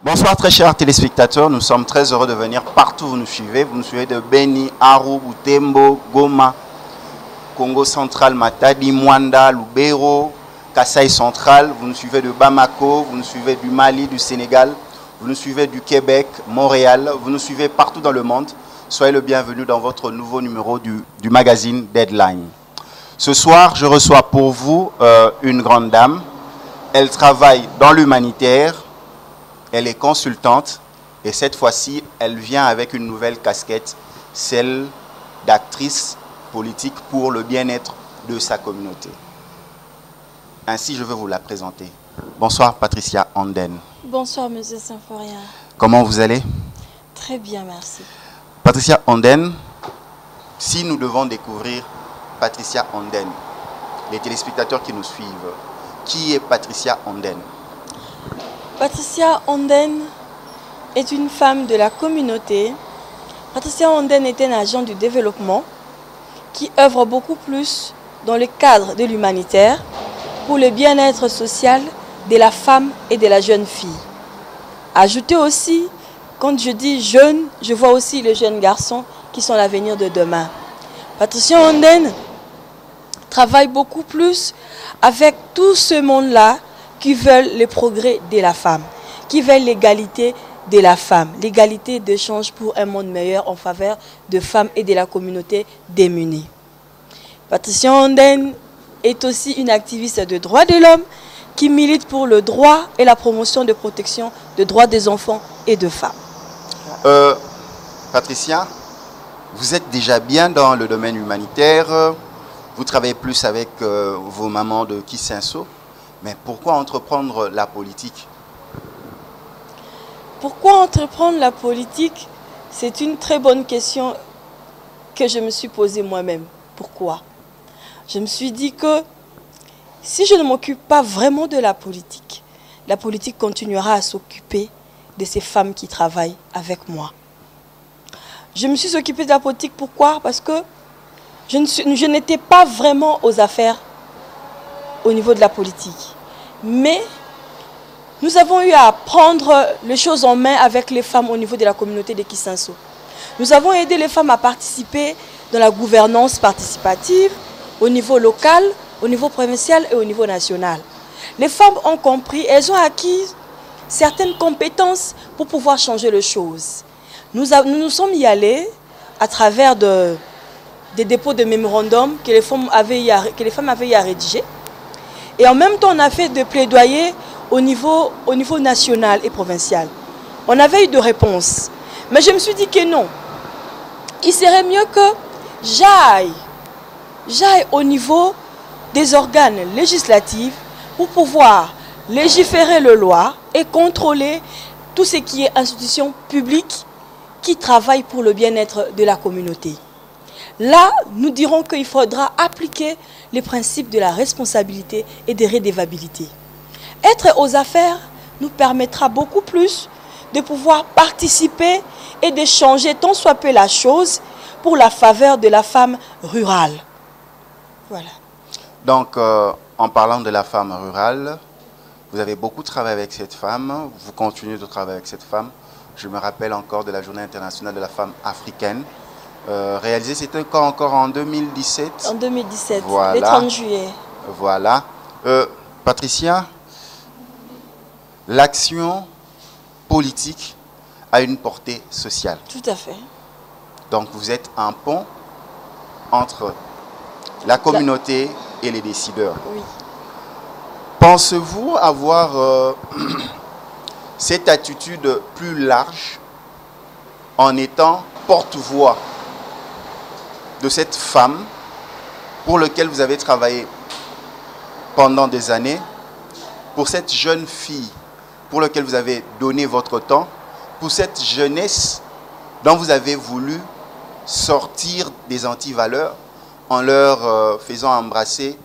Bonsoir très chers téléspectateurs, nous sommes très heureux de venir partout où vous nous suivez. Vous nous suivez de Beni, Aru, Butembo, Goma, Congo central, Matadi, Mwanda, Lubero, Kasaï central. Vous nous suivez de Bamako, vous nous suivez du Mali, du Sénégal, vous nous suivez du Québec, Montréal. Vous nous suivez partout dans le monde. Soyez le bienvenu dans votre nouveau numéro du magazine Deadline. Ce soir, je reçois pour vous une grande dame. Elle travaille dans l'humanitaire. Elle est consultante et cette fois-ci, elle vient avec une nouvelle casquette, celle d'actrice politique pour le bien-être de sa communauté. Ainsi, je veux vous la présenter. Bonsoir Patricia Anden. Bonsoir Monsieur Symphorien. Comment vous allez? Très bien, merci. Patricia Anden, si nous devons découvrir Patricia Anden, les téléspectateurs qui nous suivent, qui est Patricia Anden? Patricia Anden est une femme de la communauté. Patricia Anden est un agent du développement qui œuvre beaucoup plus dans le cadre de l'humanitaire pour le bien-être social de la femme et de la jeune fille. Ajoutez aussi, quand je dis jeune, je vois aussi les jeunes garçons qui sont l'avenir de demain. Patricia Anden travaille beaucoup plus avec tout ce monde-là qui veulent le progrès de la femme, qui veulent l'égalité de la femme, l'égalité d'échange pour un monde meilleur en faveur de femmes et de la communauté démunie. Patricia Anden est aussi une activiste de droits de l'homme qui milite pour le droit et la promotion de protection des droits des enfants et de femmes. Patricia, vous êtes déjà bien dans le domaine humanitaire, vous travaillez plus avec vos mamans de Kisenso. Mais pourquoi entreprendre la politique? Pourquoi entreprendre la politique? C'est une très bonne question que je me suis posée moi-même. Pourquoi? Je me suis dit que si je ne m'occupe pas vraiment de la politique continuera à s'occuper de ces femmes qui travaillent avec moi. Je me suis occupée de la politique, pourquoi? Parce que je n'étais pas vraiment aux affaires au niveau de la politique. Mais nous avons eu à prendre les choses en main avec les femmes au niveau de la communauté de Kisenso. Nous avons aidé les femmes à participer dans la gouvernance participative au niveau local, au niveau provincial et au niveau national. Les femmes ont compris, elles ont acquis certaines compétences pour pouvoir changer les choses. Nous nous sommes y allés à travers des dépôts de mémorandums que les femmes avaient y à rédiger. Et en même temps, on a fait des plaidoyers au niveau national et provincial. On avait eu de réponses. Mais je me suis dit que non. Il serait mieux que j'aille au niveau des organes législatifs pour pouvoir légiférer les lois et contrôler tout ce qui est institution publique qui travaille pour le bien-être de la communauté. Là, nous dirons qu'il faudra appliquer les principes de la responsabilité et de redevabilité. Être aux affaires nous permettra beaucoup plus de pouvoir participer et de changer tant soit peu la chose pour la faveur de la femme rurale. Voilà. Donc, en parlant de la femme rurale, vous avez beaucoup travaillé avec cette femme, vous continuez de travailler avec cette femme. Je me rappelle encore de la Journée internationale de la femme africaine. Réalisé, c'était encore en 2017. En 2017, voilà. Le 30 juillet. Voilà. Patricia, l'action politique a une portée sociale. Tout à fait. Donc vous êtes un pont entre la communauté et les décideurs. Oui. Pensez-vous avoir cette attitude plus large en étant porte-voix de cette femme pour laquelle vous avez travaillé pendant des années, pour cette jeune fille pour laquelle vous avez donné votre temps, pour cette jeunesse dont vous avez voulu sortir des antivaleurs en leur faisant embrasser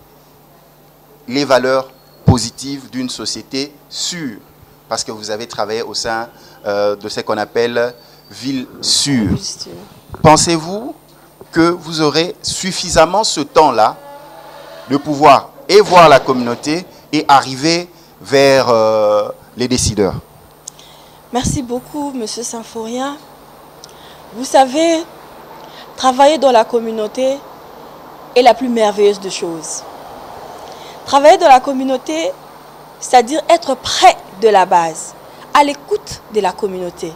les valeurs positives d'une société sûre, parce que vous avez travaillé au sein de ce qu'on appelle ville sûre. Pensez-vous que vous aurez suffisamment ce temps-là de pouvoir et voir la communauté et arriver vers les décideurs? Merci beaucoup, Monsieur Symphorien. Vous savez, travailler dans la communauté est la plus merveilleuse des choses. Travailler dans la communauté, c'est-à-dire être près de la base, à l'écoute de la communauté.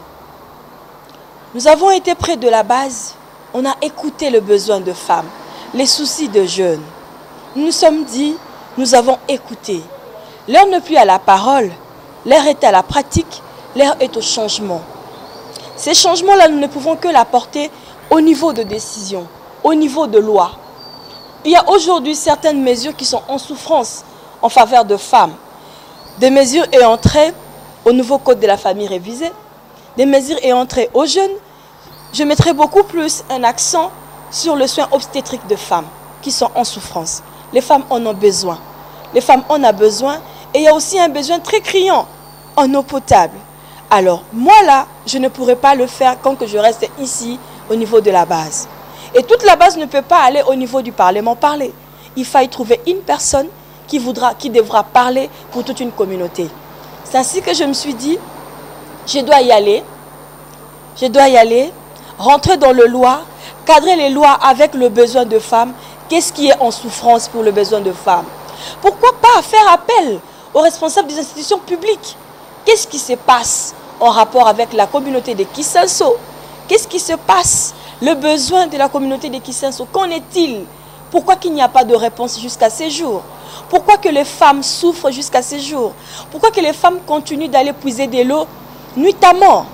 Nous avons été près de la base, on a écouté le besoin de femmes, les soucis de jeunes. Nous nous sommes dit, nous avons écouté. L'heure n'est plus à la parole, l'heure est à la pratique, l'heure est au changement. Ces changements-là, nous ne pouvons que l'apporter au niveau de décision, au niveau de loi. Il y a aujourd'hui certaines mesures qui sont en souffrance en faveur de femmes. Des mesures ayant trait au nouveau code de la famille révisé, des mesures ayant trait aux jeunes. Je mettrai beaucoup plus un accent sur le soin obstétrique de femmes qui sont en souffrance. Les femmes en ont besoin. Les femmes en ont besoin et il y a aussi un besoin très criant en eau potable. Alors, moi là, je ne pourrais pas le faire quand je reste ici au niveau de la base. Et toute la base ne peut pas aller au niveau du Parlement parler. Il faille trouver une personne qui devra parler pour toute une communauté. C'est ainsi que je me suis dit, je dois y aller, rentrer dans le loi, cadrer les lois avec le besoin de femmes. Qu'est-ce qui est en souffrance pour le besoin de femmes? Pourquoi pas faire appel aux responsables des institutions publiques? Qu'est-ce qui se passe en rapport avec la communauté de Kisanso? Qu'est-ce qui se passe? Le besoin de la communauté de Kisanso, qu'en est-il? Pourquoi qu'il n'y a pas de réponse jusqu'à ces jours? Pourquoi que les femmes souffrent jusqu'à ces jours? Pourquoi que les femmes continuent d'aller puiser de l'eau nuitamment?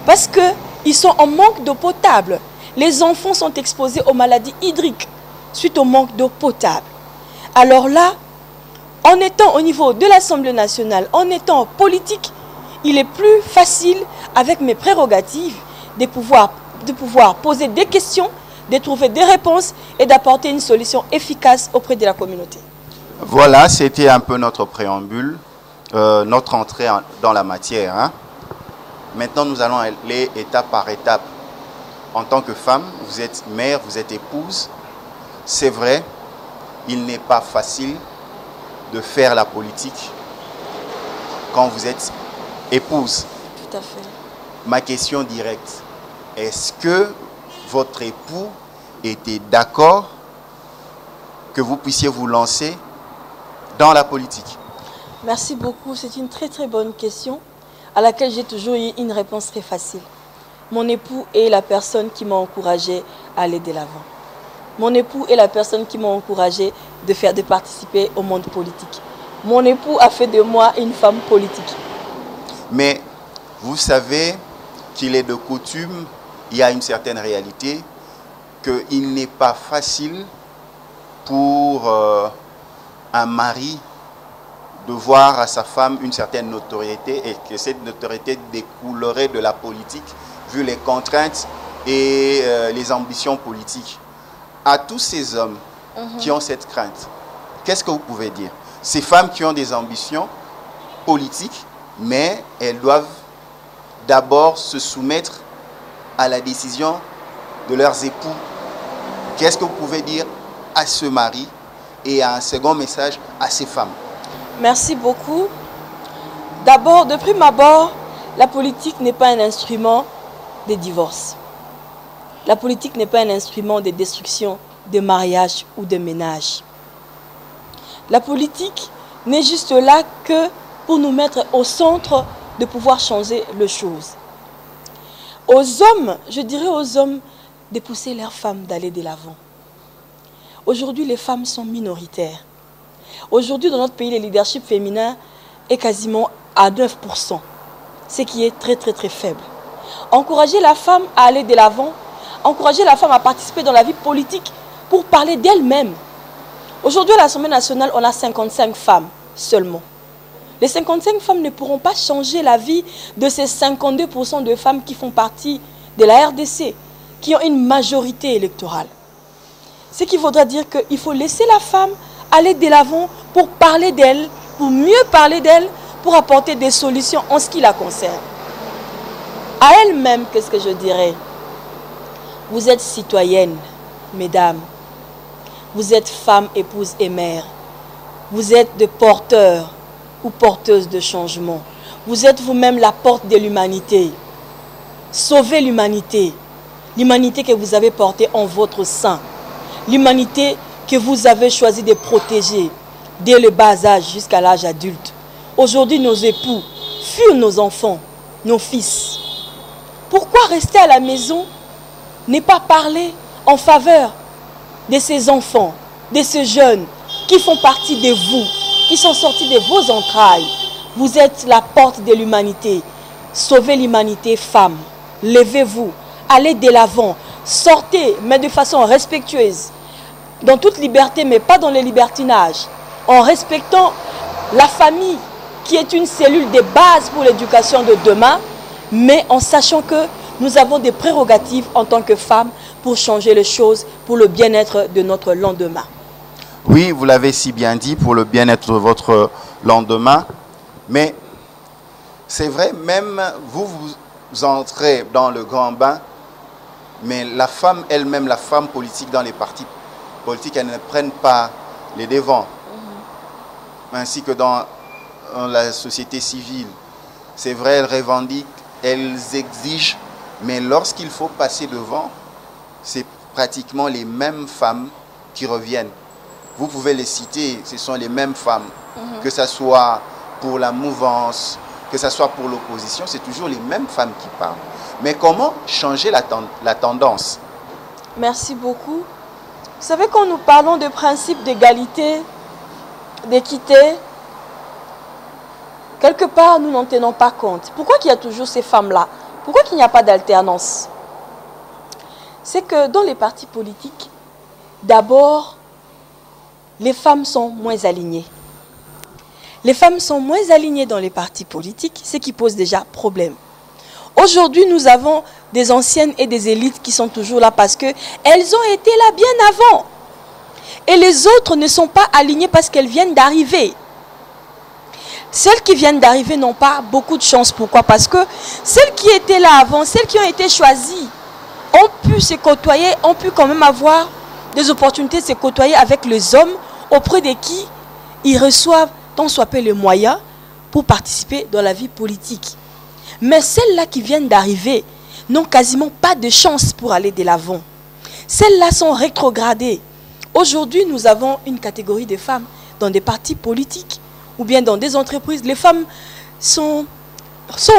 Parce qu'ils sont en manque d'eau potable. Les enfants sont exposés aux maladies hydriques suite au manque d'eau potable. Alors là, en étant au niveau de l'Assemblée nationale, en étant politique, il est plus facile, avec mes prérogatives, de pouvoir poser des questions, de trouver des réponses et d'apporter une solution efficace auprès de la communauté. Voilà, c'était un peu notre préambule, notre entrée dans la matière. Hein. Maintenant, nous allons aller étape par étape. En tant que femme, vous êtes mère, vous êtes épouse. C'est vrai, il n'est pas facile de faire la politique quand vous êtes épouse. Tout à fait. Ma question directe, est-ce que votre époux était d'accord que vous puissiez vous lancer dans la politique? Merci beaucoup, c'est une très très bonne question à laquelle j'ai toujours eu une réponse très facile. Mon époux est la personne qui m'a encouragée à aller de l'avant. Mon époux est la personne qui m'a encouragée de participer au monde politique. Mon époux a fait de moi une femme politique. Mais vous savez qu'il est de coutume, il y a une certaine réalité, qu'il n'est pas facile pour un mari de voir à sa femme une certaine notoriété et que cette notoriété découlerait de la politique, vu les contraintes et les ambitions politiques. À tous ces hommes qui ont cette crainte, qu'est-ce que vous pouvez dire? Ces femmes qui ont des ambitions politiques, mais elles doivent d'abord se soumettre à la décision de leurs époux. Qu'est-ce que vous pouvez dire à ce mari et à un second message à ces femmes? Merci beaucoup. D'abord, de prime abord, la politique n'est pas un instrument de divorce. La politique n'est pas un instrument de destruction de mariage ou de ménage. La politique n'est juste là que pour nous mettre au centre de pouvoir changer les choses. Aux hommes, je dirais aux hommes, de pousser leurs femmes d'aller de l'avant. Aujourd'hui, les femmes sont minoritaires. Aujourd'hui, dans notre pays, le leadership féminin est quasiment à 9%, ce qui est très très très faible. Encourager la femme à aller de l'avant, encourager la femme à participer dans la vie politique pour parler d'elle-même. Aujourd'hui, à l'Assemblée nationale, on a 55 femmes seulement. Les 55 femmes ne pourront pas changer la vie de ces 52% de femmes qui font partie de la RDC, qui ont une majorité électorale. Ce qui voudra dire qu'il faut laisser la femme aller de l'avant pour parler d'elle, pour mieux parler d'elle, pour apporter des solutions en ce qui la concerne. À elle-même, qu'est-ce que je dirais? Vous êtes citoyenne, mesdames. Vous êtes femme, épouse et mère. Vous êtes de porteurs ou porteuses de changement. vous êtes vous-même la porte de l'humanité. Sauvez l'humanité. L'humanité que vous avez portée en votre sein. L'humanité que vous avez choisi de protéger dès le bas âge jusqu'à l'âge adulte. Aujourd'hui, nos époux fuient nos enfants, nos fils. Pourquoi rester à la maison, ne pas parler en faveur de ces enfants, de ces jeunes qui font partie de vous, qui sont sortis de vos entrailles? Vous êtes la porte de l'humanité. Sauvez l'humanité, femmes. Levez-vous, allez de l'avant, sortez, mais de façon respectueuse, dans toute liberté, mais pas dans le libertinage, en respectant la famille, qui est une cellule de base pour l'éducation de demain, mais en sachant que nous avons des prérogatives en tant que femmes pour changer les choses, pour le bien-être de notre lendemain. Oui, vous l'avez si bien dit, pour le bien-être de votre lendemain, mais c'est vrai, même vous entrez dans le grand bain, mais la femme elle-même, la femme politique dans les partis politiques, elles ne prennent pas les devants, ainsi que dans la société civile. C'est vrai, elles revendiquent, elles exigent, mais lorsqu'il faut passer devant, c'est pratiquement les mêmes femmes qui reviennent. Vous pouvez les citer, ce sont les mêmes femmes, que ce soit pour la mouvance, que ce soit pour l'opposition, c'est toujours les mêmes femmes qui parlent. Mais comment changer la tendance? Merci beaucoup. Vous savez, quand nous parlons de principe d'égalité, d'équité, quelque part, nous n'en tenons pas compte. Pourquoi il y a toujours ces femmes-là? Pourquoi il n'y a pas d'alternance? C'est que dans les partis politiques, d'abord, les femmes sont moins alignées. Les femmes sont moins alignées dans les partis politiques, ce qui pose déjà problème. Aujourd'hui, nous avons des anciennes et des élites qui sont toujours là parce qu'elles ont été là bien avant. Et les autres ne sont pas alignées parce qu'elles viennent d'arriver. Celles qui viennent d'arriver n'ont pas beaucoup de chance. Pourquoi? Parce que celles qui étaient là avant, celles qui ont été choisies, ont pu se côtoyer, ont pu quand même avoir des opportunités de se côtoyer avec les hommes auprès de qui ils reçoivent tant soit peu les moyens pour participer dans la vie politique. Mais celles-là qui viennent d'arriver n'ont quasiment pas de chance pour aller de l'avant. Celles-là sont rétrogradées. Aujourd'hui, nous avons une catégorie de femmes dans des partis politiques ou bien dans des entreprises. Les femmes sont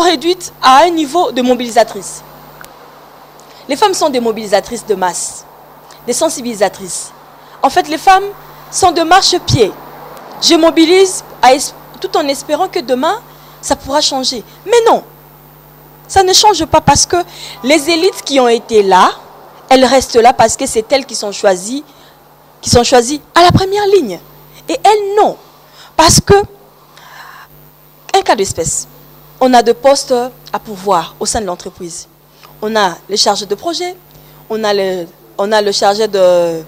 réduites à un niveau de mobilisatrices. Les femmes sont des mobilisatrices de masse, des sensibilisatrices. En fait, les femmes sont de marche-pied. Je mobilise tout en espérant que demain, ça pourra changer. Mais non, ça ne change pas parce que les élites qui ont été là, elles restent là parce que c'est elles qui sont choisies à la première ligne. Et elles, non. Parce que, un cas d'espèce, on a des postes à pourvoir au sein de l'entreprise. On a les chargés de projet, on a le chargé de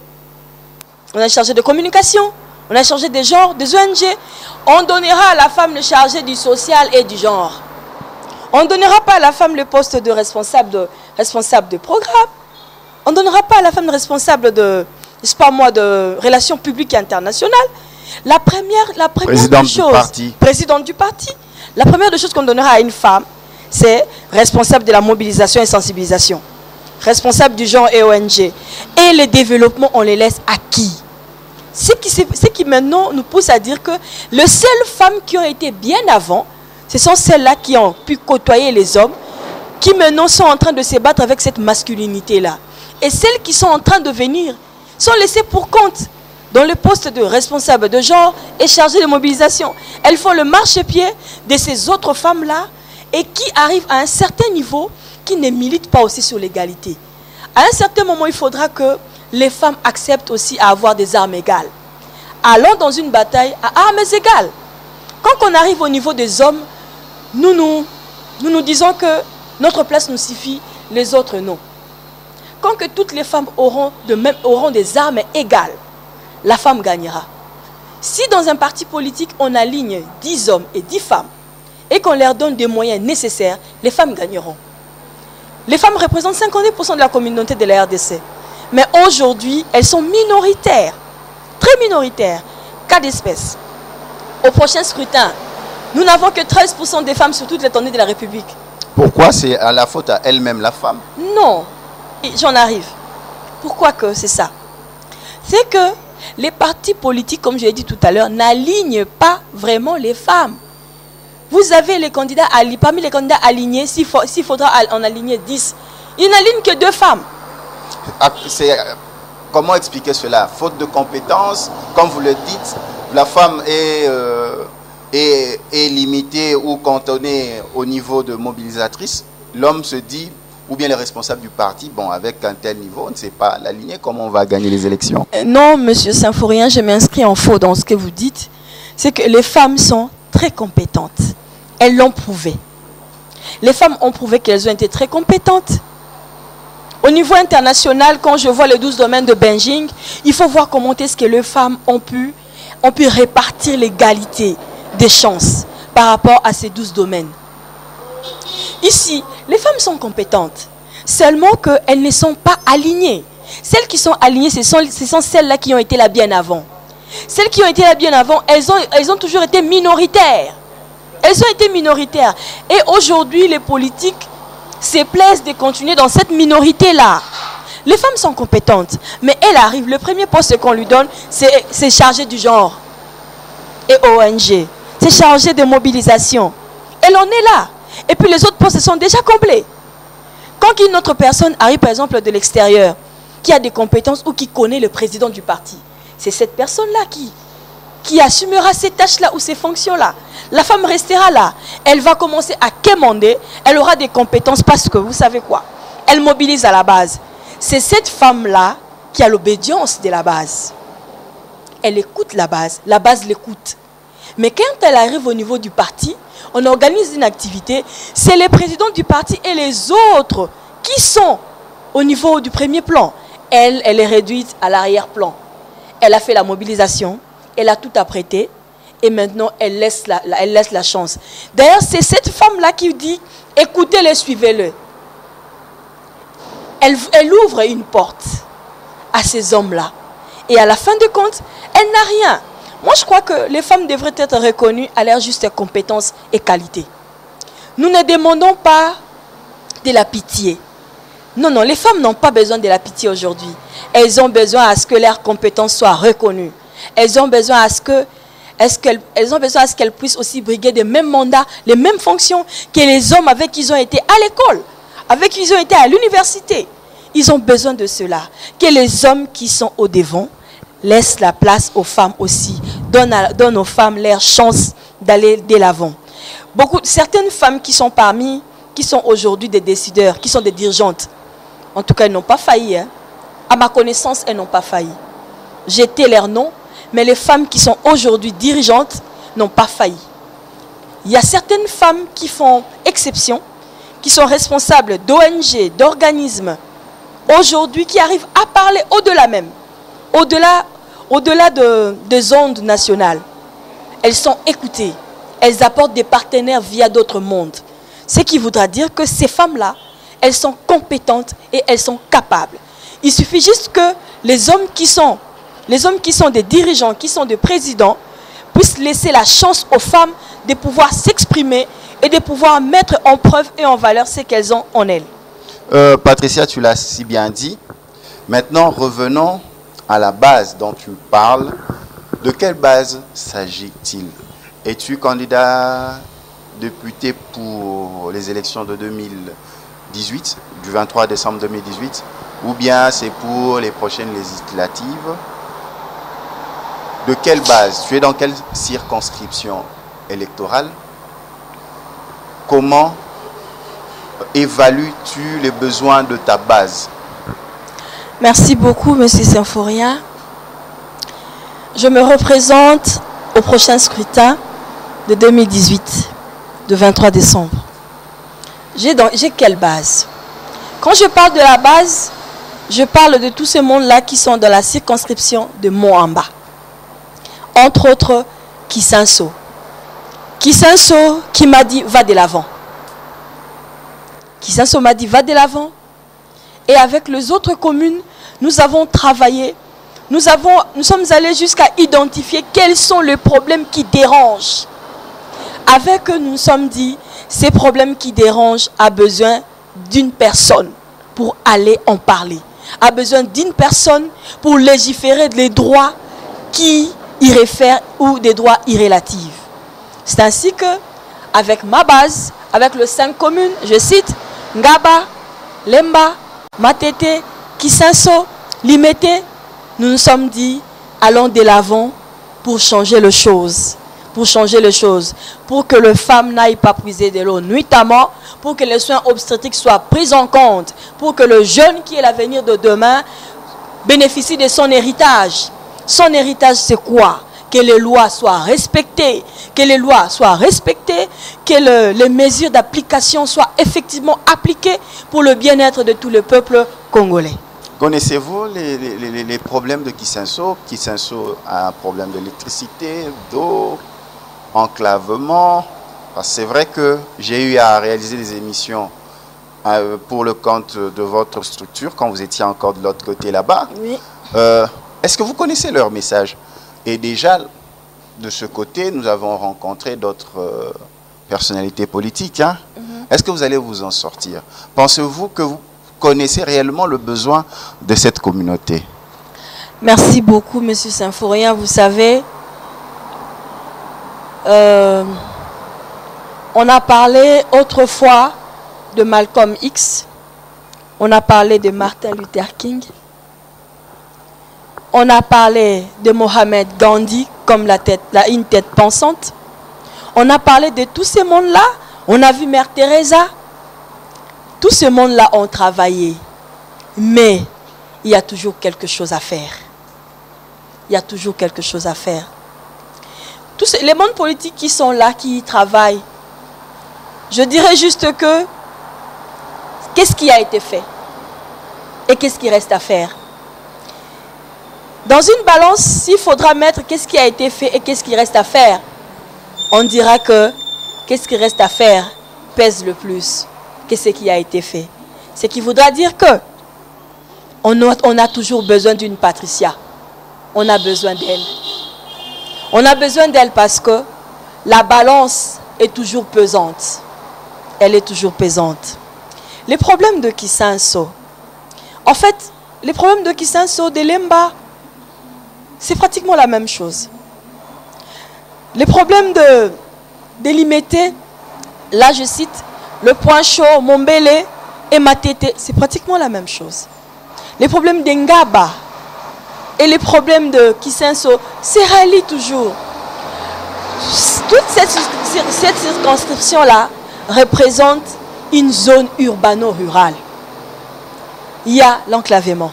communication, on a le chargé des genres, des ONG. On donnera à la femme le chargé du social et du genre. On ne donnera pas à la femme le poste de responsable de programme. On ne donnera pas à la femme le responsable de relations publiques et internationales. La première Présidente des choses, du parti. Présidente du parti. La première des choses qu'on donnera à une femme, c'est responsable de la mobilisation et sensibilisation. Responsable du genre et ONG. Et les développements, on les laisse à qui? Ce qui maintenant nous pousse à dire que les seules femmes qui ont été bien avant, ce sont celles-là qui ont pu côtoyer les hommes, qui maintenant sont en train de se battre avec cette masculinité-là. Et celles qui sont en train de venir sont laissées pour compte dans le poste de responsable de genre et chargée de mobilisation. Elles font le marchepied de ces autres femmes-là et qui arrivent à un certain niveau, qui ne militent pas aussi sur l'égalité. À un certain moment, il faudra que les femmes acceptent aussi à avoir des armes égales. Allons dans une bataille à armes égales. Quand on arrive au niveau des hommes, nous disons que notre place nous suffit, les autres non. Quand que toutes les femmes auront des armes égales, la femme gagnera. Si dans un parti politique, on aligne 10 hommes et 10 femmes, et qu'on leur donne des moyens nécessaires, les femmes gagneront. Les femmes représentent 50% de la communauté de la RDC. Mais aujourd'hui, elles sont minoritaires, très minoritaires. Cas d'espèce. Au prochain scrutin, Nous n'avons que 13% des femmes sur toute l'étendue de la République. Pourquoi c'est à la faute à elle-même, la femme? Non, j'en arrive. Pourquoi que c'est ça? C'est que les partis politiques, comme je l'ai dit tout à l'heure, n'alignent pas vraiment les femmes. Vous avez les candidats, parmi les candidats alignés, s'il faudra en aligner 10, ils n'alignent que 2 femmes. Comment expliquer cela? Faute de compétences, comme vous le dites, la femme est limitée ou cantonnée au niveau de mobilisatrice. L'homme se dit, ou bien les responsables du parti, bon, avec un tel niveau, on ne sait pas l'aligner, comment on va gagner les élections? Non, monsieur Symphorien, je m'inscris en faux dans ce que vous dites. C'est que les femmes sont très compétentes. Elles l'ont prouvé. Les femmes ont prouvé qu'elles ont été très compétentes. Au niveau international, quand je vois les 12 domaines de Beijing, il faut voir comment est-ce que les femmes ont pu répartir l'égalité des chances par rapport à ces 12 domaines. Ici, les femmes sont compétentes, seulement qu'elles ne sont pas alignées. Celles qui sont alignées, ce sont celles-là qui ont été là bien avant. Celles qui ont été là bien avant, elles ont toujours été minoritaires. Elles ont été minoritaires. Et aujourd'hui, les politiques se plaisent de continuer dans cette minorité-là. Les femmes sont compétentes, mais elles arrivent. Le premier poste qu'on lui donne, c'est chargé du genre et ONG. C'est chargé de mobilisation. Elle en est là. Et puis les autres postes sont déjà comblés. Quand une autre personne arrive, par exemple, de l'extérieur, qui a des compétences ou qui connaît le président du parti, c'est cette personne-là qui assumera ces tâches-là ou ces fonctions-là. La femme restera là. Elle va commencer à quémander. Elle aura des compétences parce que, vous savez quoi, elle mobilise à la base. C'est cette femme-là qui a l'obédience de la base. Elle écoute la base l'écoute. Mais quand elle arrive au niveau du parti, on organise une activité, c'est les présidents du parti et les autres qui sont au niveau du premier plan. Elle est réduite à l'arrière-plan. Elle a fait la mobilisation, elle a tout apprêté et maintenant elle laisse la chance. D'ailleurs, c'est cette femme-là qui dit, écoutez-le, suivez-le. Elle ouvre une porte à ces hommes-là. Et à la fin de compte, elle n'a rien. Moi, je crois que les femmes devraient être reconnues à leurs justes compétences et qualités. Nous ne demandons pas de la pitié. Non, non, les femmes n'ont pas besoin de la pitié aujourd'hui. Elles ont besoin à ce que leurs compétences soient reconnues. Elles ont besoin à ce qu'elles puissent aussi briguer des mêmes mandats, les mêmes fonctions que les hommes avec qui ils ont été à l'école, avec qui ils ont été à l'université. Ils ont besoin de cela. Que les hommes qui sont au devant laissent la place aux femmes aussi. Donnent aux femmes leur chance d'aller de l'avant. Certaines femmes qui sont aujourd'hui des décideurs, qui sont des dirigeantes, en tout cas, elles n'ont pas failli. Hein. À ma connaissance, elles n'ont pas failli. J'ai été leur nom, mais les femmes qui sont aujourd'hui dirigeantes n'ont pas failli. Il y a certaines femmes qui font exception, qui sont responsables d'ONG, d'organismes, aujourd'hui qui arrivent à parler au-delà même, au-delà des ondes nationales. Elles sont écoutées, elles apportent des partenaires via d'autres mondes. Ce qui voudra dire que ces femmes-là, elles sont compétentes et elles sont capables. Il suffit juste que les hommes qui sont des dirigeants, qui sont des présidents, puissent laisser la chance aux femmes de pouvoir s'exprimer et de pouvoir mettre en preuve et en valeur ce qu'elles ont en elles. Patricia, tu l'as si bien dit. Maintenant, revenons à la base dont tu parles. De quelle base s'agit-il? Es-tu candidat député pour les élections de 2018, du 23 décembre 2018, ou bien c'est pour les prochaines législatives? De quelle base? Tu es dans quelle circonscription électorale? Comment évalues-tu les besoins de ta base? Merci beaucoup, monsieur Symphorien. Je me représente au prochain scrutin de 2018, de 23 décembre. J'ai quelle base? Quand je parle de la base, je parle de tout ce monde-là qui sont dans la circonscription de Moamba. Entre autres, Kisanso. Kisanso qui m'a dit, va de l'avant. Kisanso m'a dit, va de l'avant. Et avec les autres communes, nous avons travaillé. Nous sommes allés jusqu'à identifier quels sont les problèmes qui dérangent. Avec eux, nous nous sommes dit, ces problèmes qui dérangent a besoin d'une personne pour aller en parler. A besoin d'une personne pour légiférer les droits qui y réfèrent ou des droits irrélatifs. C'est ainsi que, avec ma base, avec les 5 communes, je cite, Ngaba, Lemba, Matete, Kisenso, Limete, nous nous sommes dit, allons de l'avant pour changer les choses. Pour changer les choses. Pour que les femmes n'aillent pas puiser de l'eau nuitamment, pour que les soins obstétriques soient pris en compte, pour que le jeune qui est l'avenir de demain bénéficie de son héritage. Son héritage, c'est quoi? Que les lois soient respectées, que les lois soient respectées, que les mesures d'application soient effectivement appliquées pour le bien-être de tout le peuple congolais. Connaissez-vous les problèmes de Kisenso? Kisenso a un problème d'électricité, d'eau, enclavement. C'est vrai que j'ai eu à réaliser des émissions pour le compte de votre structure quand vous étiez encore de l'autre côté là-bas. Oui. Est-ce que vous connaissez leur message? Et déjà, de ce côté, nous avons rencontré d'autres personnalités politiques. Hein? Est-ce que vous allez vous en sortir? Pensez-vous que vous connaissez réellement le besoin de cette communauté? Merci beaucoup, M. Symphorien. Vous savez, on a parlé autrefois de Malcolm X, on a parlé de Martin Luther King, on a parlé de Mohamed Gandhi comme une tête pensante, on a parlé de tous ces mondes-là, on a vu Mère Teresa, tout ce monde-là ont travaillé, mais il y a toujours quelque chose à faire. Il y a toujours quelque chose à faire. Tous les mondes politiques qui sont là, qui y travaillent, je dirais juste que qu'est-ce qui a été fait et qu'est-ce qui reste à faire. Dans une balance, s'il faudra mettre qu'est-ce qui a été fait et qu'est-ce qui reste à faire, on dira que qu'est-ce qui reste à faire pèse le plus que ce qui a été fait. Ce qui voudra dire que on a toujours besoin d'une Patricia. On a besoin d'elle. On a besoin d'elle parce que la balance est toujours pesante. Elle est toujours pesante. Les problèmes de Kisenso, en fait, les problèmes de Kisenso, de Lemba, c'est pratiquement la même chose. Les problèmes de Limete, là je cite, le Point Chaud, Mombele et Matete, c'est pratiquement la même chose. Les problèmes d'Engaba et les problèmes de Kisenso se rallient toujours. Toute cette circonscription-là représente une zone urbano-rurale. Il y a l'enclavement.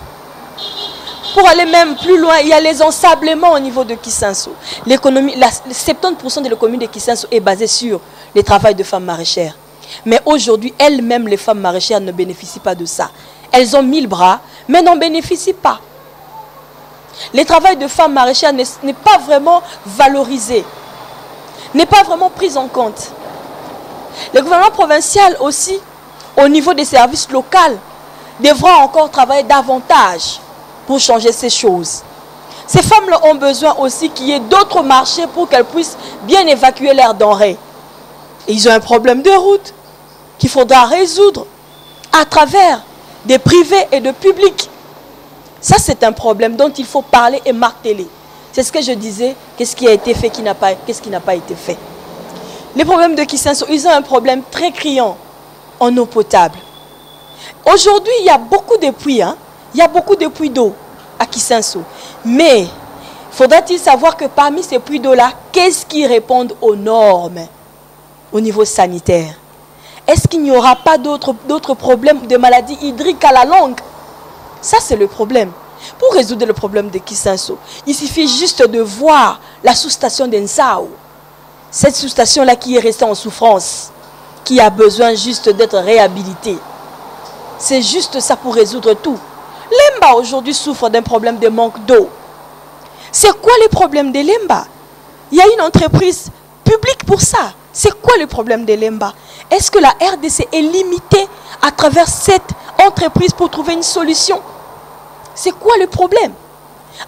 Pour aller même plus loin, il y a les ensablements au niveau de Kisenso. L'économie, 70% de l'économie de Kisenso est basée sur le travail de femmes maraîchères. Mais aujourd'hui, elles-mêmes, les femmes maraîchères, ne bénéficient pas de ça. Elles ont 1000 bras, mais n'en bénéficient pas. Le travail de femmes maraîchères n'est pas vraiment valorisé, n'est pas vraiment pris en compte. Le gouvernement provincial aussi, au niveau des services locaux, devra encore travailler davantage pour changer ces choses. Ces femmes-là ont besoin aussi qu'il y ait d'autres marchés pour qu'elles puissent bien évacuer leurs denrées. Et ils ont un problème de route qu'il faudra résoudre à travers des privés et de publics. Ça, c'est un problème dont il faut parler et marteler. C'est ce que je disais, qu'est-ce qui a été fait, qu'est-ce qui n'a pas été fait. Les problèmes de Kisenso, ils ont un problème très criant en eau potable. Aujourd'hui, il y a beaucoup de puits, hein? Il y a beaucoup de puits d'eau à Kisenso. Mais, faudra-t-il savoir que parmi ces puits d'eau-là, qu'est-ce qui répond aux normes au niveau sanitaire? Est-ce qu'il n'y aura pas d'autres problèmes de maladies hydriques à la longue? Ça, c'est le problème. Pour résoudre le problème de Kisenso, il suffit juste de voir la sous-station d'Ensao. Cette sous-station-là qui est restée en souffrance, qui a besoin juste d'être réhabilitée. C'est juste ça pour résoudre tout. Lemba aujourd'hui souffre d'un problème de manque d'eau. C'est quoi le problème de Lemba? Il y a une entreprise publique pour ça. C'est quoi le problème de Lemba? Est-ce que la RDC est limitée à travers cette entreprise pour trouver une solution? C'est quoi le problème?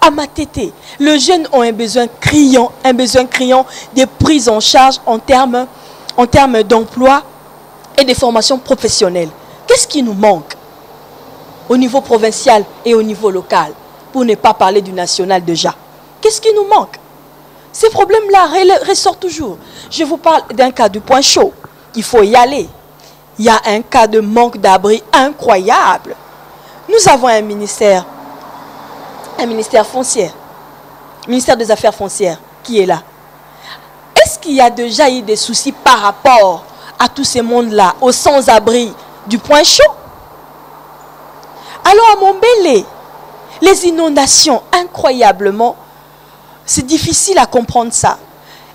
À Matete, les jeunes ont un besoin criant de prise en charge en termes d'emploi et de formation professionnelle. Qu'est-ce qui nous manque au niveau provincial et au niveau local, pour ne pas parler du national déjà? Qu'est-ce qui nous manque? Ces problèmes-là ressortent toujours. Je vous parle d'un cas du Point Chaud. Il faut y aller. Il y a un cas de manque d'abri incroyable. Nous avons un ministère foncier, ministère des Affaires foncières, qui est là. Est-ce qu'il y a déjà eu des soucis par rapport à tous ces mondes-là, aux sans-abri du Point Chaud? Alors à Mombélé, les inondations, incroyablement, c'est difficile à comprendre ça.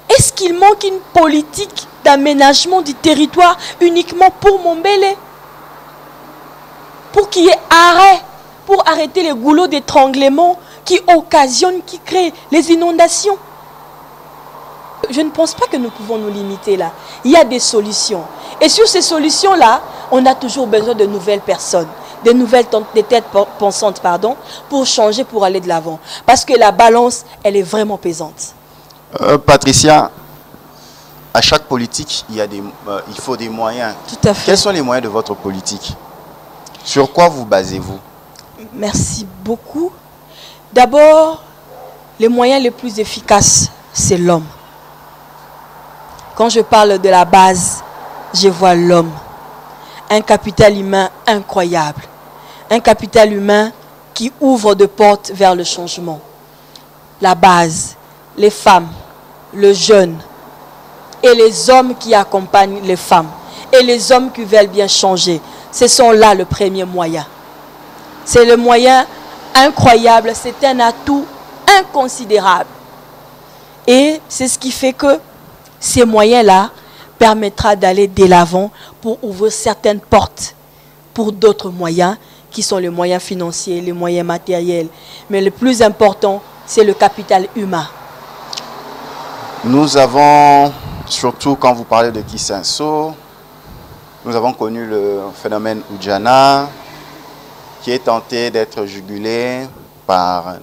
Est-ce qu'il manque une politique d'aménagement du territoire uniquement pour Mombélé? Pour qu'il y ait arrêt, pour arrêter les goulots d'étranglement qui occasionnent, qui créent les inondations. Je ne pense pas que nous pouvons nous limiter là. Il y a des solutions. Et sur ces solutions-là, on a toujours besoin de nouvelles personnes, des têtes pensantes, pour changer, pour aller de l'avant. Parce que la balance, elle est vraiment pesante. Patricia, à chaque politique, il faut des moyens. Tout à fait. Quels sont les moyens de votre politique? Sur quoi vous basez-vous? Merci beaucoup. D'abord, les moyens les plus efficaces, c'est l'homme. Quand je parle de la base, je vois l'homme. Un capital humain incroyable. Un capital humain qui ouvre des portes vers le changement. La base, les femmes, le jeune et les hommes qui accompagnent les femmes et les hommes qui veulent bien changer. Ce sont là le premier moyen. C'est le moyen incroyable, c'est un atout inconsidérable. Et c'est ce qui fait que ces moyens-là permettra d'aller de l'avant pour ouvrir certaines portes pour d'autres moyens qui sont les moyens financiers, les moyens matériels. Mais le plus important, c'est le capital humain. Nous avons, surtout quand vous parlez de Kisenso, nous avons connu le phénomène Oudjana, qui est tenté d'être jugulé par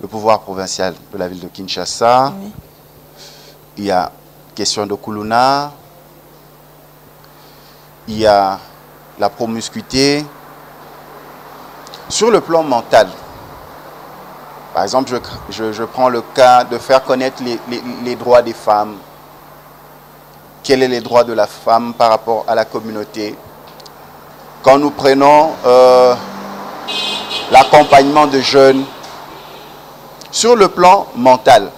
le pouvoir provincial de la ville de Kinshasa. Oui. Il y a question de Kuluna, il y a la promiscuité. Sur le plan mental, par exemple, je prends le cas de faire connaître les droits des femmes. Quels sont les droits de la femme par rapport à la communauté? Quand nous prenons l'accompagnement de jeunes, sur le plan mental,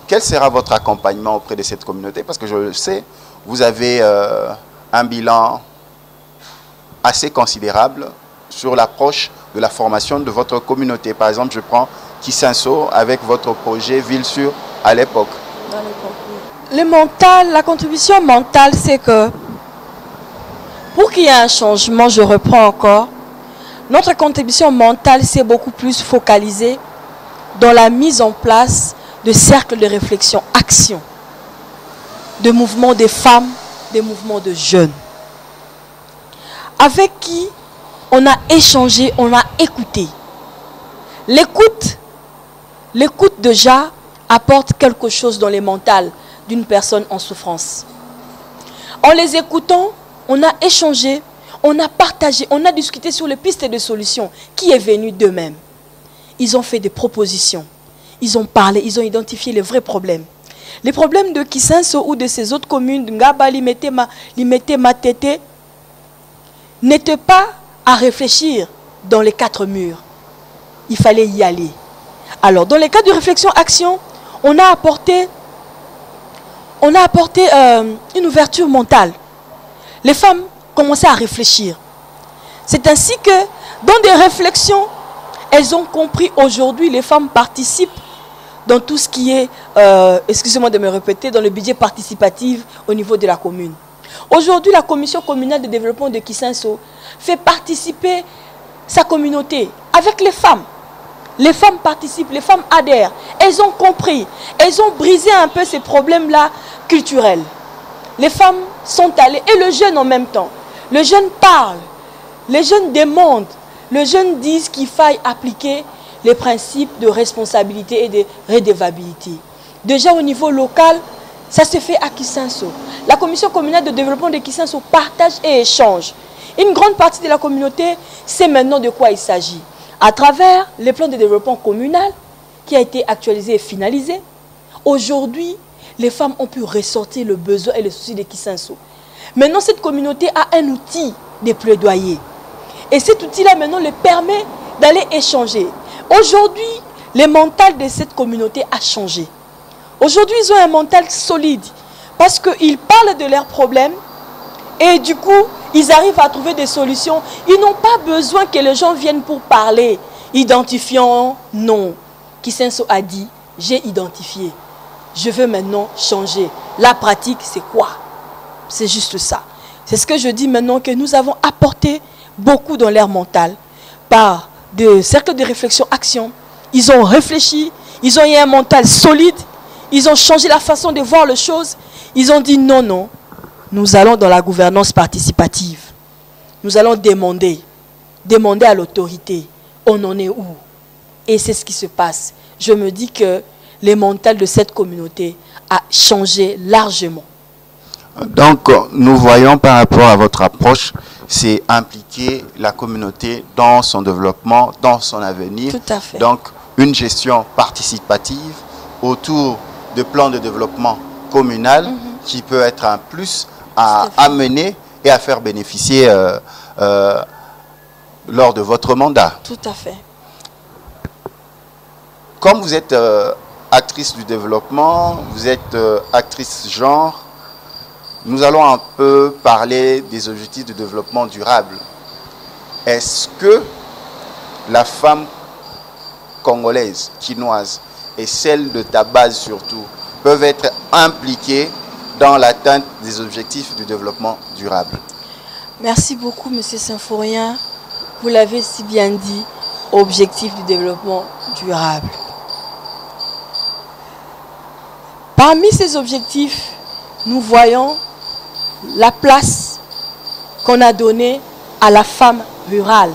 quel sera votre accompagnement auprès de cette communauté? Parce que je le sais, vous avez un bilan assez considérable sur l'approche de la formation de votre communauté. Par exemple, je prends Kisenso avec votre projet Ville Sûre à l'époque. Le mental, la contribution mentale, c'est que pour qu'il y ait un changement, je reprends encore, notre contribution mentale s'est beaucoup plus focalisée dans la mise en place de cercles de réflexion, action, de mouvements des femmes, des mouvements de jeunes, avec qui on a échangé, on a écouté. L'écoute déjà apporte quelque chose dans le mental d'une personne en souffrance. En les écoutant, on a échangé, on a partagé, on a discuté sur les pistes de solutions qui est venu d'eux-mêmes. Ils ont fait des propositions, ils ont parlé, ils ont identifié les vrais problèmes. Les problèmes de Kisenso ou de ces autres communes, de Ngaba, Limete, Matete, n'étaient pas à réfléchir dans les quatre murs. Il fallait y aller. Alors, dans les cas de réflexion-action, on a apporté une ouverture mentale. Les femmes commençaient à réfléchir. C'est ainsi que, dans des réflexions, elles ont compris aujourd'hui, les femmes participent dans tout ce qui est, excusez-moi de me répéter, dans le budget participatif au niveau de la commune. Aujourd'hui, la commission communale de développement de Kisenso fait participer sa communauté avec les femmes. Les femmes participent, les femmes adhèrent. Elles ont compris, elles ont brisé un peu ces problèmes-là culturels. Les femmes sont allées, et le jeune en même temps. Le jeune parle, les jeunes demandent, les jeunes disent qu'il faille appliquer les principes de responsabilité et de redevabilité. Déjà au niveau local, ça se fait à Kisenso. La commission communale de développement de Kisenso partage et échange. Une grande partie de la communauté sait maintenant de quoi il s'agit. À travers les plans de développement communal qui a été actualisé et finalisé, aujourd'hui, les femmes ont pu ressortir le besoin et le souci de Kisenso. Maintenant, cette communauté a un outil de plaidoyer. Et cet outil-là, maintenant, le permet d'aller échanger. Aujourd'hui, le mental de cette communauté a changé. Aujourd'hui, ils ont un mental solide parce qu'ils parlent de leurs problèmes et du coup, ils arrivent à trouver des solutions. Ils n'ont pas besoin que les gens viennent pour parler. Identifiant, non. Kisenso a dit, j'ai identifié. Je veux maintenant changer. La pratique, c'est quoi? C'est juste ça. C'est ce que je dis maintenant, que nous avons apporté beaucoup dans leur mental par des cercles de réflexion-action. Ils ont réfléchi, ils ont eu un mental solide, ils ont changé la façon de voir les choses. Ils ont dit non, non, nous allons dans la gouvernance participative. Nous allons demander à l'autorité, on en est où? Et c'est ce qui se passe. Je me dis que le mental de cette communauté a changé largement. Donc, nous voyons par rapport à votre approche, c'est impliquer la communauté dans son développement, dans son avenir. Tout à fait. Donc, une gestion participative autour de plans de développement communal qui peut être un plus à amener et à faire bénéficier lors de votre mandat. Tout à fait. Comme vous êtes actrice du développement, vous êtes actrice genre, nous allons un peu parler des objectifs de développement durable. Est-ce que la femme congolaise, chinoise et celle de ta base surtout peuvent être impliquées dans l'atteinte des objectifs du développement durable? Merci beaucoup, M. Symphorien. Vous l'avez si bien dit, objectif du développement durable. Parmi ces objectifs, nous voyons la place qu'on a donnée à la femme rurale.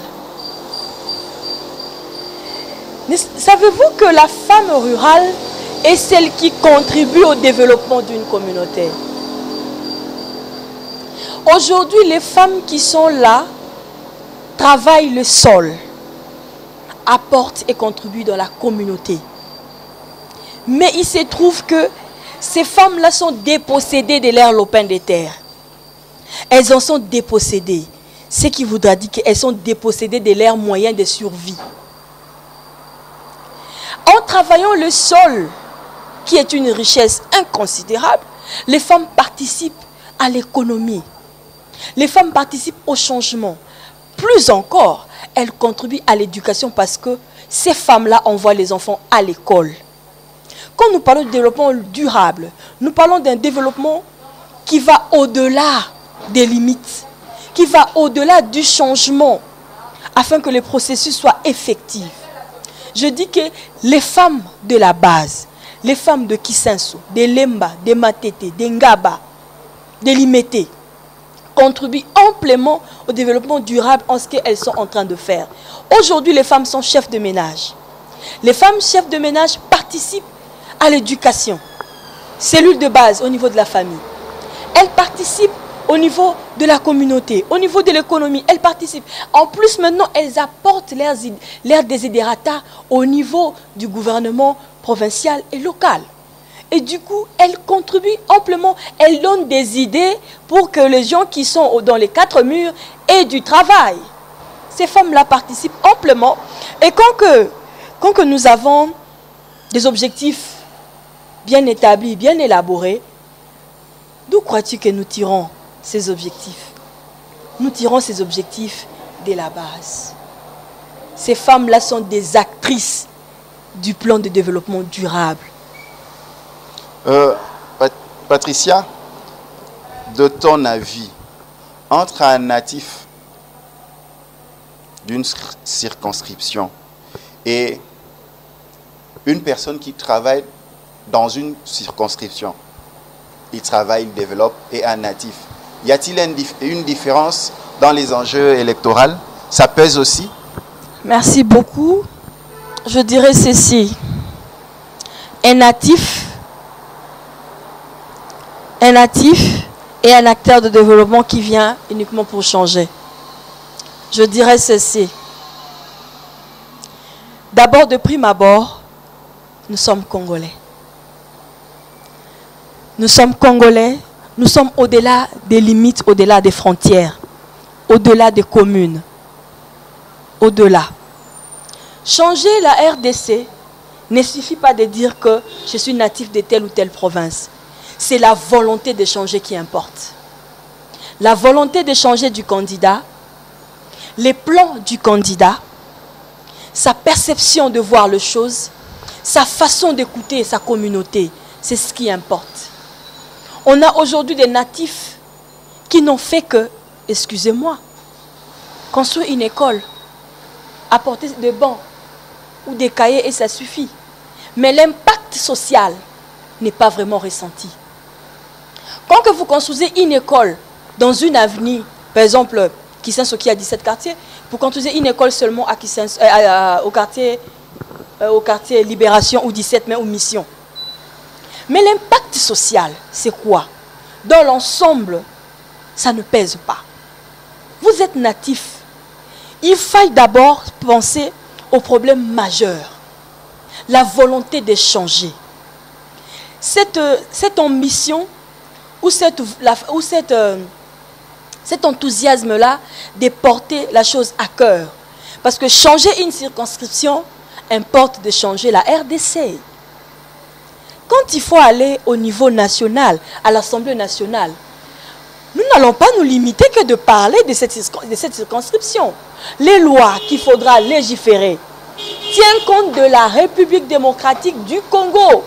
Savez-vous que la femme rurale est celle qui contribue au développement d'une communauté? Aujourd'hui, les femmes qui sont là travaillent le sol, apportent et contribuent dans la communauté. Mais il se trouve que ces femmes-là sont dépossédées de leur lopin de terre. Elles en sont dépossédées. Ce qui voudra dire qu'elles sont dépossédées de leurs moyens de survie. En travaillant le sol, qui est une richesse inconsidérable, les femmes participent à l'économie. Les femmes participent au changement. Plus encore, elles contribuent à l'éducation parce que ces femmes-là envoient les enfants à l'école. Quand nous parlons de développement durable, nous parlons d'un développement qui va au-delà des limites, qui va au-delà du changement, afin que le processus soit effectif. Je dis que les femmes de la base, les femmes de Kisenso, de Lemba, de Matete, de Ngaba, de Limete, contribuent amplement au développement durable en ce qu'elles sont en train de faire. Aujourd'hui, les femmes sont chefs de ménage. Les femmes chefs de ménage participent à l'éducation, cellule de base au niveau de la famille. Elles participent au niveau de la communauté, au niveau de l'économie, elles participent. En plus, maintenant, elles apportent leurs desiderata au niveau du gouvernement provincial et local. Et du coup, elles contribuent amplement, elles donnent des idées pour que les gens qui sont dans les quatre murs aient du travail. Ces femmes-là participent amplement. Et quand que nous avons des objectifs bien établis, bien élaborés, d'où crois-tu que nous tirons ces objectifs? Nous tirons ces objectifs de la base. Ces femmes-là sont des actrices du plan de développement durable. Patricia, de ton avis, entre un natif d'une circonscription et une personne qui travaille dans une circonscription, il travaille, il développe, et un natif, y a-t-il une différence dans les enjeux électoraux? Ça pèse aussi? Merci beaucoup. je dirais ceci. Un natif est un acteur de développement qui vient uniquement pour changer. Je dirais ceci. D'abord, de prime abord, nous sommes Congolais. Nous sommes Congolais, nous sommes au-delà des limites, au-delà des frontières, au-delà des communes, au-delà. Changer la RDC ne suffit pas de dire que je suis natif de telle ou telle province. C'est la volonté de changer qui importe. La volonté de changer du candidat, les plans du candidat, sa perception de voir les choses, sa façon d'écouter sa communauté, c'est ce qui importe. On a aujourd'hui des natifs qui n'ont fait que, excusez-moi, construire une école, apporter des bancs ou des cahiers et ça suffit. Mais l'impact social n'est pas vraiment ressenti. Quand que vous construisez une école dans une avenue, par exemple, Kisenso qui a 17 quartiers, vous construisez une école seulement à Kisenso, au quartier Libération ou 17 mai ou Mission. Mais l'impact social, c'est quoi? Dans l'ensemble, ça ne pèse pas. Vous êtes natif. Il faut d'abord penser au problème majeur. La volonté de changer. Cette ambition ou cet enthousiasme-là de porter la chose à cœur. Parce que changer une circonscription importe de changer la RDC. Quand il faut aller au niveau national, à l'Assemblée nationale, nous n'allons pas nous limiter que de parler de cette circonscription. Les lois qu'il faudra légiférer tiennent compte de la République démocratique du Congo,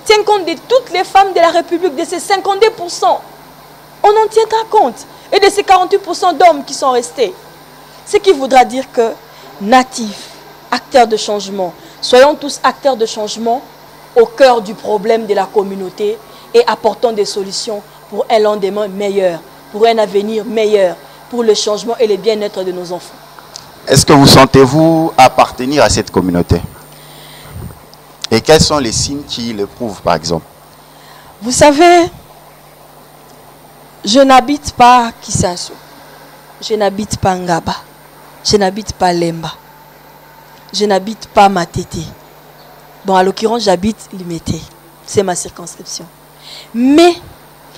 tiennent compte de toutes les femmes de la République, de ces 52%. On en tiendra compte. Et de ces 48% d'hommes qui sont restés. Ce qui voudra dire que natifs, acteurs de changement, soyons tous acteurs de changement au cœur du problème de la communauté et apportons des solutions pour un lendemain meilleur, pour un avenir meilleur, pour le changement et le bien-être de nos enfants. Est-ce que vous sentez-vous appartenir à cette communauté? Et quels sont les signes qui le prouvent, par exemple? Vous savez, je n'habite pas Kisenso, je n'habite pas Ngaba, je n'habite pas Lemba, je n'habite pas Matete. Bon, à l'occurrence, j'habite Limete, c'est ma circonscription. Mais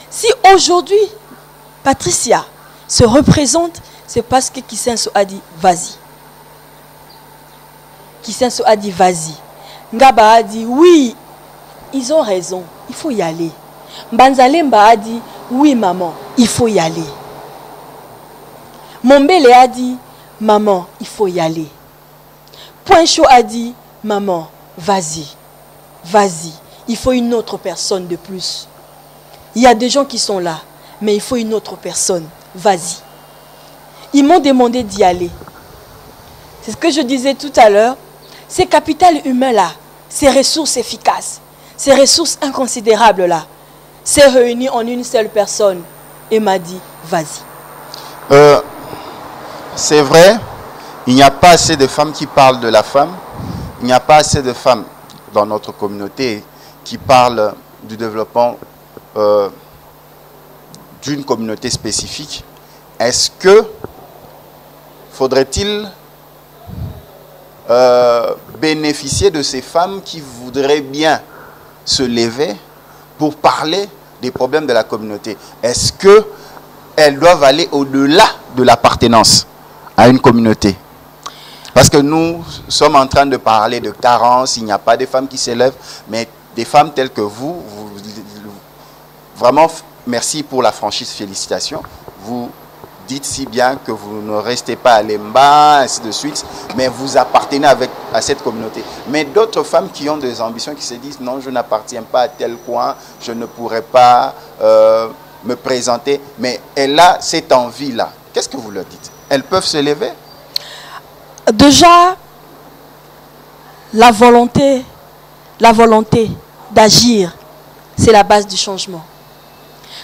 si aujourd'hui, Patricia se représente, c'est parce que Kisenso a dit vas-y. Kisenso a dit vas-y. Ngaba a dit oui, ils ont raison, il faut y aller. Mbanzalemba a dit oui maman, il faut y aller. Mombele a dit maman, il faut y aller. Poincho a dit maman, vas-y, vas-y, il faut une autre personne de plus. Il y a des gens qui sont là, mais il faut une autre personne, vas-y. Ils m'ont demandé d'y aller. C'est ce que je disais tout à l'heure. Ces capitales humains-là, ces ressources efficaces, ces ressources inconsidérables-là, s'est réuni en une seule personne et m'a dit, vas-y. C'est vrai, il n'y a pas assez de femmes qui parlent de la femme. Il n'y a pas assez de femmes dans notre communauté qui parlent du développement d'une communauté spécifique. Est-ce que faudrait-il bénéficier de ces femmes qui voudraient bien se lever pour parler des problèmes de la communauté? Est-ce qu'elles doivent aller au-delà de l'appartenance à une communauté? Parce que nous sommes en train de parler de carence, il n'y a pas de femmes qui s'élèvent, mais des femmes telles que vous, vraiment, merci pour la franchise, félicitations. Vous dites si bien que vous ne restez pas à Lemba, ainsi de suite, mais vous appartenez à cette communauté. Mais d'autres femmes qui ont des ambitions, qui se disent non, je n'appartiens pas à tel coin, je ne pourrais pas me présenter, mais elle a cette envie-là. Qu'est-ce que vous leur dites? Elles peuvent se lever? Déjà, la volonté d'agir, c'est la base du changement.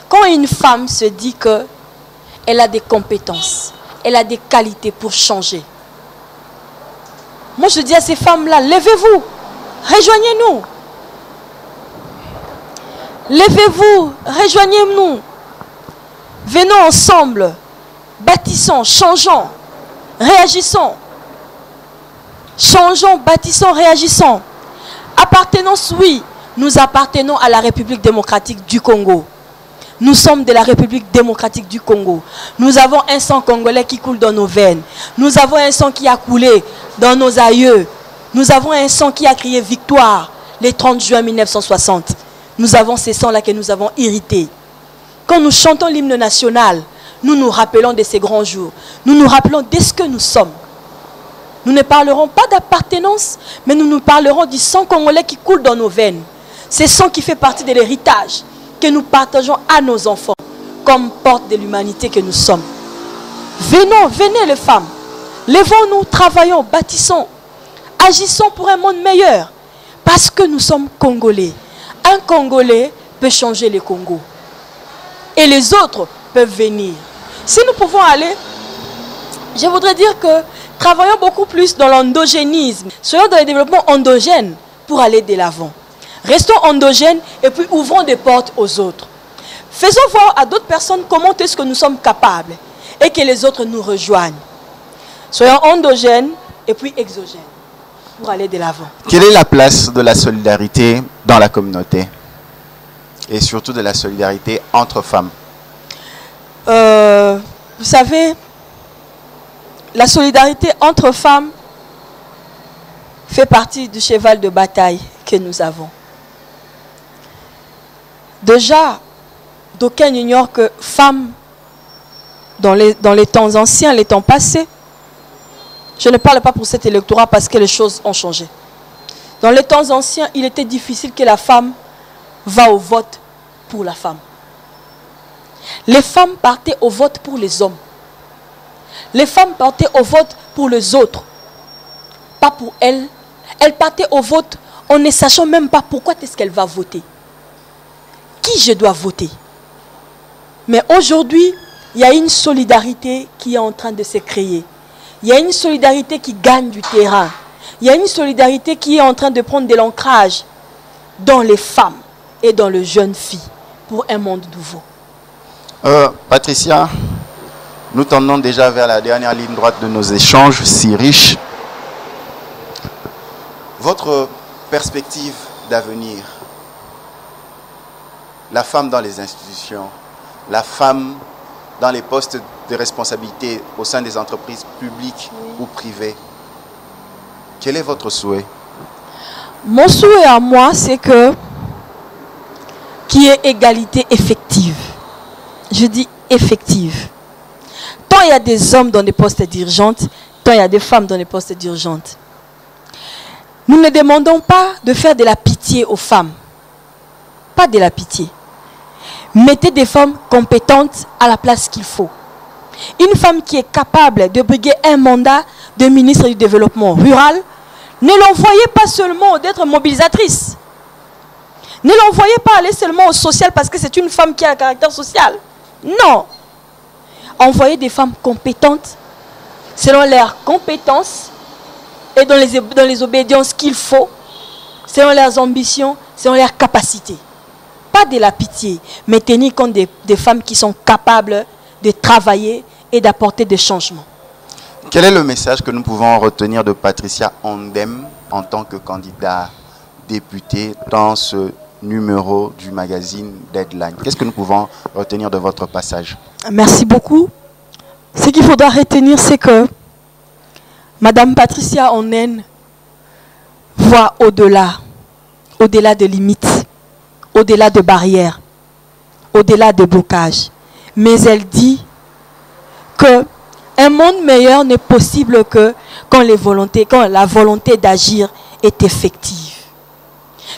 Quand une femme se dit qu'elle a des compétences, elle a des qualités pour changer, Moi, je dis à ces femmes-là, levez-vous, rejoignez-nous. Levez-vous, rejoignez-nous. Venons ensemble, bâtissons, changeons, réagissons. Changeons, bâtissons, réagissons. Appartenance, oui, nous appartenons à la République démocratique du Congo. Nous sommes de la République démocratique du Congo. Nous avons un sang congolais qui coule dans nos veines. Nous avons un sang qui a coulé dans nos aïeux. Nous avons un sang qui a crié victoire le 30 juin 1960. Nous avons ces sangs-là que nous avons hérités. Quand nous chantons l'hymne national, nous nous rappelons de ces grands jours. Nous nous rappelons de ce que nous sommes. Nous ne parlerons pas d'appartenance, mais nous nous parlerons du sang congolais qui coule dans nos veines. Ce sang qui fait partie de l'héritage que nous partageons à nos enfants comme porte de l'humanité que nous sommes. Venez les femmes. Levons-nous, travaillons, bâtissons. Agissons pour un monde meilleur. Parce que nous sommes Congolais. Un Congolais peut changer le Congo. Et les autres peuvent venir. Si nous pouvons aller, je voudrais dire que travaillons beaucoup plus dans l'endogénisme. Soyons dans le développement endogène pour aller de l'avant. Restons endogènes et puis ouvrons des portes aux autres. Faisons voir à d'autres personnes comment est-ce que nous sommes capables et que les autres nous rejoignent. Soyons endogènes et puis exogènes pour aller de l'avant. Quelle est la place de la solidarité dans la communauté et surtout de la solidarité entre femmes? Vous savez, la solidarité entre femmes fait partie du cheval de bataille que nous avons. Déjà, d'aucuns ignorent que femmes, dans les temps anciens, les temps passés, je ne parle pas pour cet électorat parce que les choses ont changé. Dans les temps anciens, il était difficile que la femme va au vote pour la femme. Les femmes partaient au vote pour les hommes. Les femmes partaient au vote pour les autres, pas pour elles. Elles partaient au vote en ne sachant même pas pourquoi est-ce qu'elle va voter. Qui je dois voter? Mais aujourd'hui, il y a une solidarité qui est en train de se créer. Il y a une solidarité qui gagne du terrain. Il y a une solidarité qui est en train de prendre de l'ancrage dans les femmes et dans les jeunes filles pour un monde nouveau. Patricia, nous tendons déjà vers la dernière ligne droite de nos échanges si riches. Votre perspective d'avenir, la femme dans les institutions, la femme dans les postes de responsabilité au sein des entreprises publiques ou privées, quel est votre souhait? Mon souhait à moi, c'est qu'il y ait égalité effective. Je dis effective. Tant il y a des hommes dans des postes dirigeants, tant il y a des femmes dans les postes dirigeantes. Nous ne demandons pas de faire de la pitié aux femmes. Pas de la pitié. Mettez des femmes compétentes à la place qu'il faut. Une femme qui est capable de briguer un mandat de ministre du développement rural, ne l'envoyez pas seulement d'être mobilisatrice. Ne l'envoyez pas aller seulement au social parce que c'est une femme qui a un caractère social. Non. Envoyez des femmes compétentes selon leurs compétences et dans les obédiences qu'il faut, selon leurs ambitions, selon leurs capacités. Pas de la pitié, mais tenir compte des femmes qui sont capables de travailler et d'apporter des changements. Quel est le message que nous pouvons retenir de Patricia Ondem en tant que candidat député dans ce numéro du magazine Deadline? Qu'est-ce que nous pouvons retenir de votre passage? Merci beaucoup. Ce qu'il faudra retenir, c'est que Madame Patricia Ondem voit au-delà de limites, au-delà de barrières, au-delà de blocages. Mais elle dit que un monde meilleur n'est possible que quand la volonté d'agir est effective.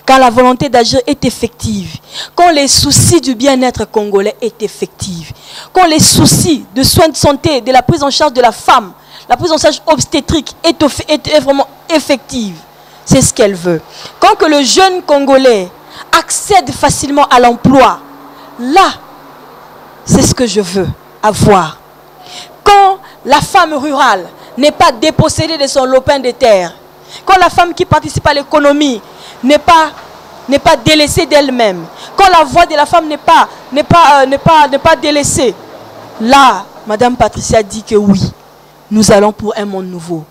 Quand la volonté d'agir est effective, quand les soucis du bien-être congolais est effective, quand les soucis de soins de santé, de la prise en charge de la femme, la prise en charge obstétrique est vraiment effective. C'est ce qu'elle veut. Quand que le jeune Congolais accède facilement à l'emploi, là, c'est ce que je veux avoir. Quand la femme rurale n'est pas dépossédée de son lopin de terre, Quand la femme qui participe à l'économie n'est pas délaissée d'elle-même, quand la voix de la femme n'est pas délaissée, là, Madame Patricia dit que oui, nous allons pour un monde nouveau.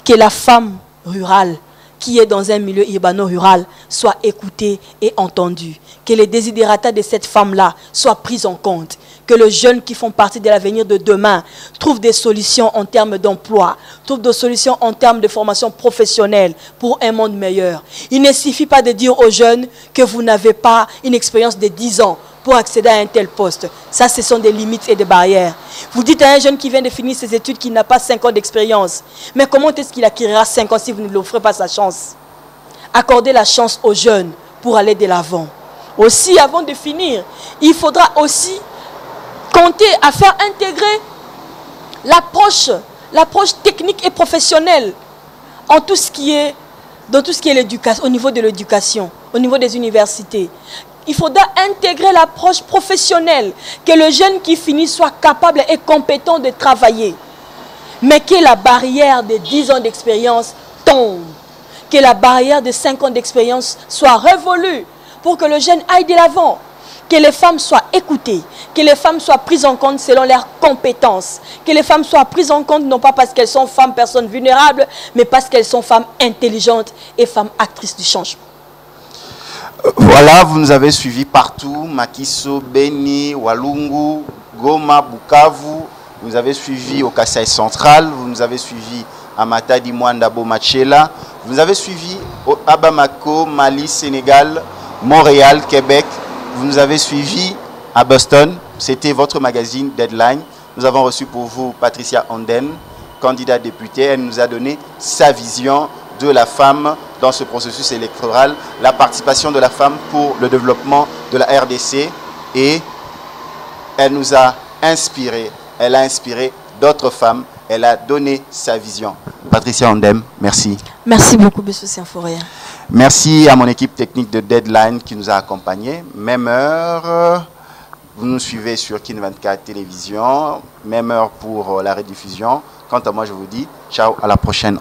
Que la femme rurale qui est dans un milieu urbano-rural soit écoutée et entendue. Que les désidératas de cette femme-là soient pris en compte. Que les jeunes qui font partie de l'avenir de demain trouvent des solutions en termes d'emploi, trouvent des solutions en termes de formation professionnelle pour un monde meilleur. Il ne suffit pas de dire aux jeunes que vous n'avez pas une expérience de 10 ans pour accéder à un tel poste. Ça, ce sont des limites et des barrières. Vous dites à un jeune qui vient de finir ses études qu'il n'a pas 5 ans d'expérience. Mais comment est-ce qu'il acquérera 5 ans si vous ne lui offrez pas sa chance? Accordez la chance aux jeunes pour aller de l'avant. Aussi, avant de finir, il faudra aussi compter à faire intégrer l'approche technique et professionnelle en tout ce qui est, dans tout ce qui est l'éducation, au niveau de l'éducation, au niveau des universités. Il faudra intégrer l'approche professionnelle, que le jeune qui finit soit capable et compétent de travailler. Mais que la barrière de 10 ans d'expérience tombe. Que la barrière de 5 ans d'expérience soit révolue pour que le jeune aille de l'avant. Que les femmes soient écoutées, que les femmes soient prises en compte selon leurs compétences, que les femmes soient prises en compte non pas parce qu'elles sont femmes, personnes vulnérables, mais parce qu'elles sont femmes intelligentes et femmes actrices du changement. Voilà, vous nous avez suivis partout, Makiso, Beni, Walungu, Goma, Bukavu, vous nous avez suivis au Kasaï central, vous nous avez suivis à Matadi, Mwanda, Bomachela, vous nous avez suivis au Abamako, Mali, Sénégal, Montréal, Québec, vous nous avez suivis à Boston, c'était votre magazine Deadline. Nous avons reçu pour vous Patricia Onden, candidate députée, elle nous a donné sa vision de la femme dans ce processus électoral, la participation de la femme pour le développement de la RDC, et elle nous a inspiré, elle a inspiré d'autres femmes, elle a donné sa vision. Patricia Ondem, merci. Merci beaucoup, M. Saint-Forêt. Merci à mon équipe technique de Deadline qui nous a accompagnés. Même heure, vous nous suivez sur Kin 24 Télévision, même heure pour la rediffusion. Quant à moi, je vous dis ciao, à la prochaine.